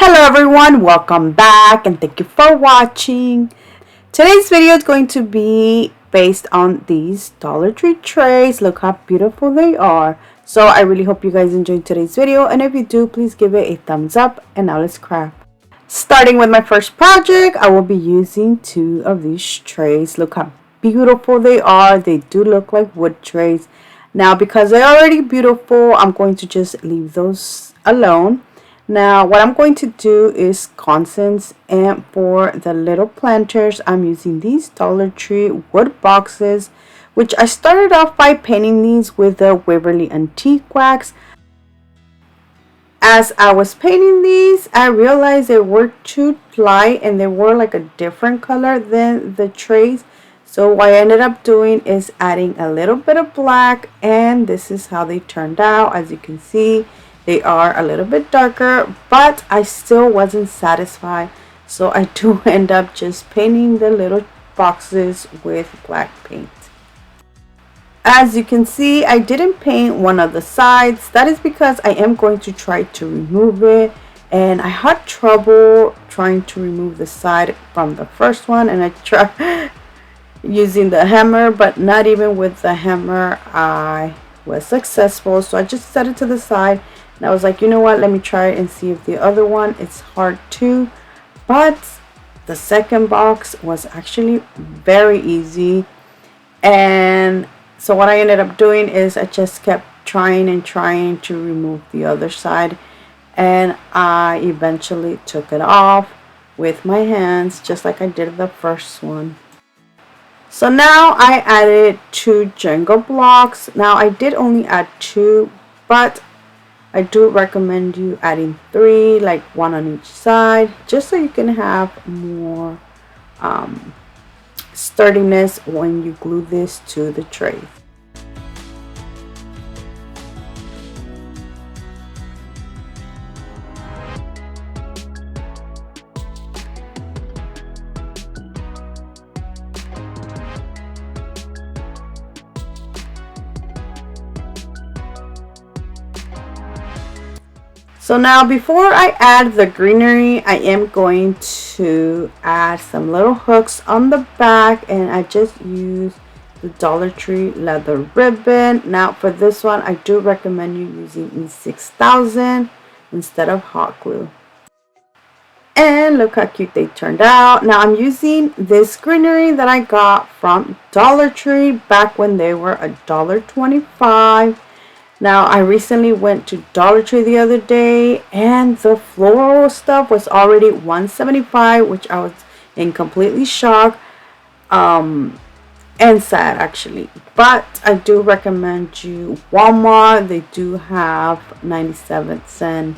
Hello everyone, welcome back and thank you for watching. Today's video is going to be based on these Dollar Tree trays. Look how beautiful they are. So I really hope you guys enjoyed today's video, and if you do, please give it a thumbs up. And now let's craft. Starting with my first project, I will be using 2 of these trays. Look how beautiful they are. They do look like wood trays. Now because they're already beautiful, I'm going to just leave those alone. Now what I'm going to do is constants, and for the little planters I'm using these Dollar Tree wood boxes, which I started off by painting these with the Waverly Antique Wax. As I was painting these, I realized they were too light and they were like a different color than the trays. So what I ended up doing is adding a little bit of black, and this is how they turned out. As you can see, they are a little bit darker, but I still wasn't satisfied. So I do end up just painting the little boxes with black paint. As you can see, I didn't paint one of the sides. That is because I am going to try to remove it, and I had trouble trying to remove the side from the first one, and I tried using the hammer, but not even with the hammer I was successful. So I just set it to the side, and I was like, you know what, let me try it and see if the other one is hard too. But the second box was actually very easy, and so what I ended up doing is I just kept trying to remove the other side, and I eventually took it off with my hands just like I did the first one. So now I added 2 Jenga blocks. Now I did only add 2, but I do recommend you adding 3, like 1 on each side, just so you can have more sturdiness when you glue this to the tray. So now before I add the greenery, I am going to add some little hooks on the back, and I just use the Dollar Tree leather ribbon. Now for this one, I do recommend you using E6000 instead of hot glue. And look how cute they turned out. Now I'm using this greenery that I got from Dollar Tree back when they were $1.25. Now I recently went to Dollar Tree the other day, and the floral stuff was already $1.75, which I was in completely shock and sad actually. But I do recommend you Walmart. They do have 97-cent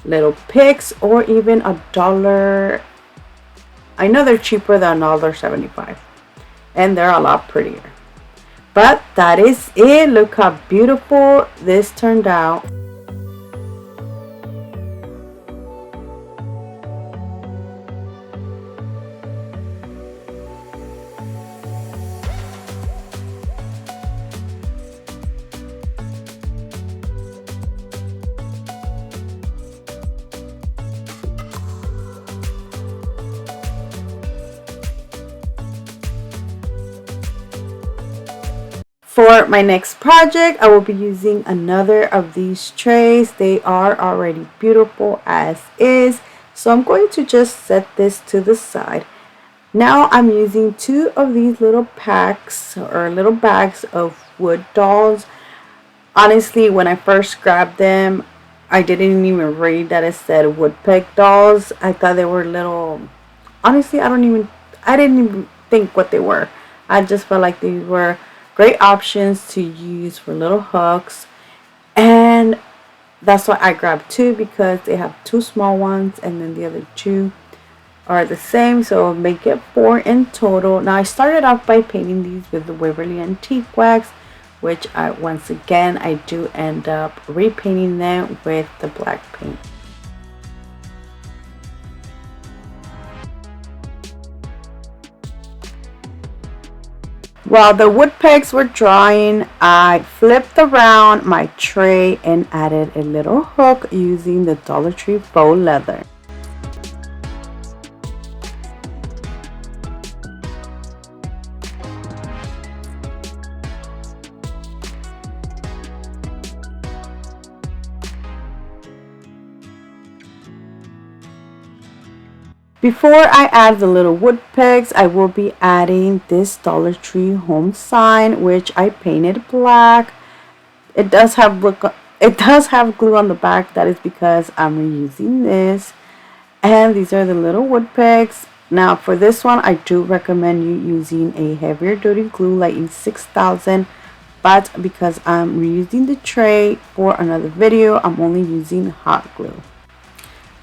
little picks, or even $1. I know they're cheaper than $1.75, and they're a lot prettier. But that is it. Look how beautiful this turned out. For my next project, I will be using another of these trays. They are already beautiful as is, so I'm going to just set this to the side. Now I'm using 2 of these little packs or little bags of wood dolls. Honestly, when I first grabbed them, I didn't even read that it said woodpeck dolls. I thought they were little, honestly, I didn't even think what they were. I just felt like they were great options to use for little hooks, and that's why I grabbed 2, because they have 2 small ones and then the other 2 are the same, so I'll make it 4 in total. Now I started off by painting these with the Waverly Antique Wax, which once again I do end up repainting them with the black paint. While the wood pegs were drying, I flipped around my tray and added a little hook using the Dollar Tree faux leather. Before I add the little wood pegs, I will be adding this Dollar Tree home sign, which I painted black. It does have glue on the back. That is because I'm reusing this. And these are the little wood pegs. Now for this one, I do recommend you using a heavier duty glue like in 6000. But because I'm reusing the tray for another video, I'm only using hot glue.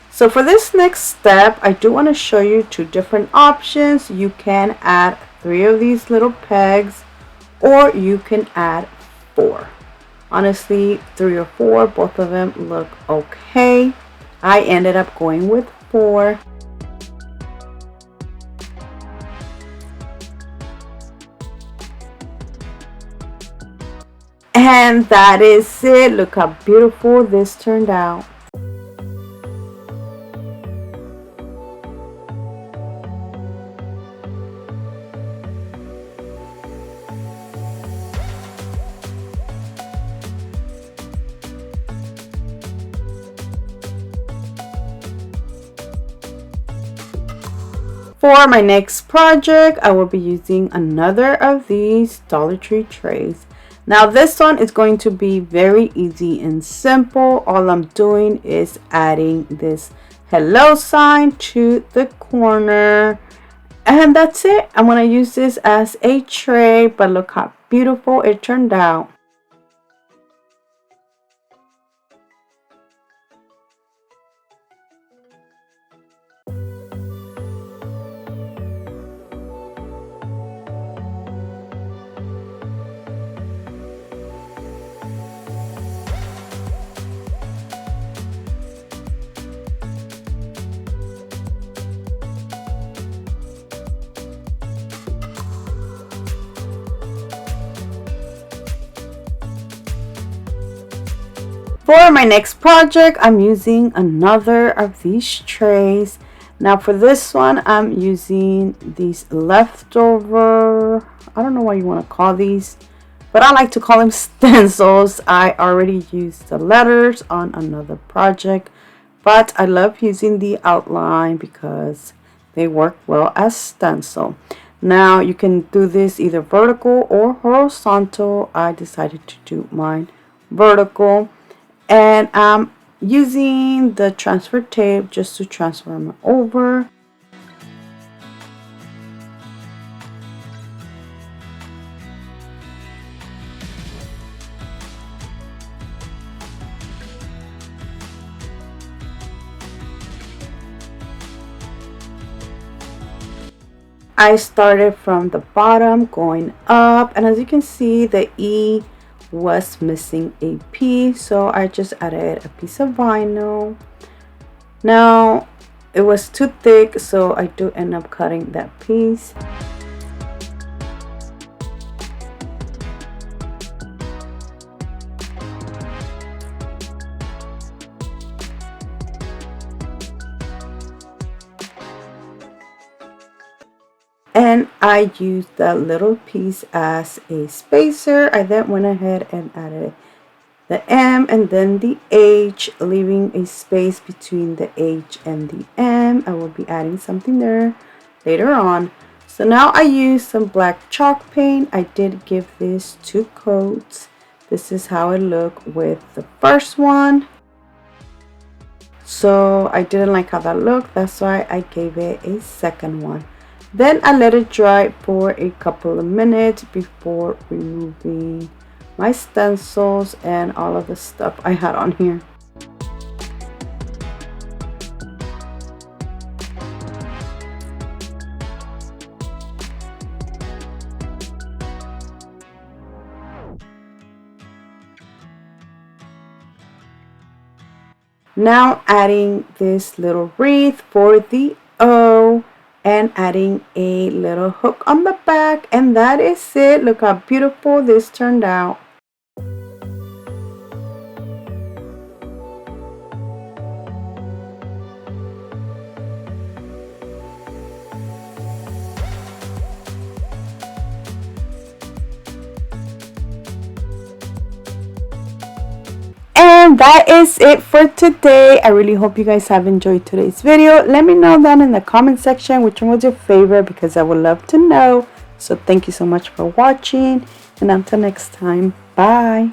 So for this next step, I do want to show you two different options. You can add 3 of these little pegs, or you can add 4. Honestly, 3 or 4, both of them look okay. I ended up going with 4. And that is it. Look how beautiful this turned out. For my next project, I will be using another of these Dollar Tree trays. Now this one is going to be very easy and simple. All I'm doing is adding this hello sign to the corner. And that's it. I'm going to use this as a tray, but look how beautiful it turned out. For my next project, I'm using another of these trays. Now for this one, I'm using these leftover, I don't know what you want to call these, but I like to call them stencils. I already used the letters on another project, but I love using the outline because they work well as stencil. Now you can do this either vertical or horizontal. I decided to do mine vertical. And I'm using the transfer tape just to transfer them over. I started from the bottom going up, and as you can see, the E was missing a piece, so I just added a piece of vinyl. Now it was too thick, so I do end up cutting that piece. And I used that little piece as a spacer. I then went ahead and added the M and then the H, leaving a space between the H and the M. I will be adding something there later on. So now I use some black chalk paint. I did give this 2 coats. This is how it looked with the first one. So I didn't like how that looked. That's why I gave it a second one. Then I let it dry for a couple of minutes before removing my stencils and all of the stuff I had on here. Now adding this little wreath for the O, and adding a little hook on the back, and that is it. Look how beautiful this turned out. And that is it for today. I really hope you guys have enjoyed today's video. Let me know down in the comment section which one was your favorite, because I would love to know. So thank you so much for watching, and until next time, bye.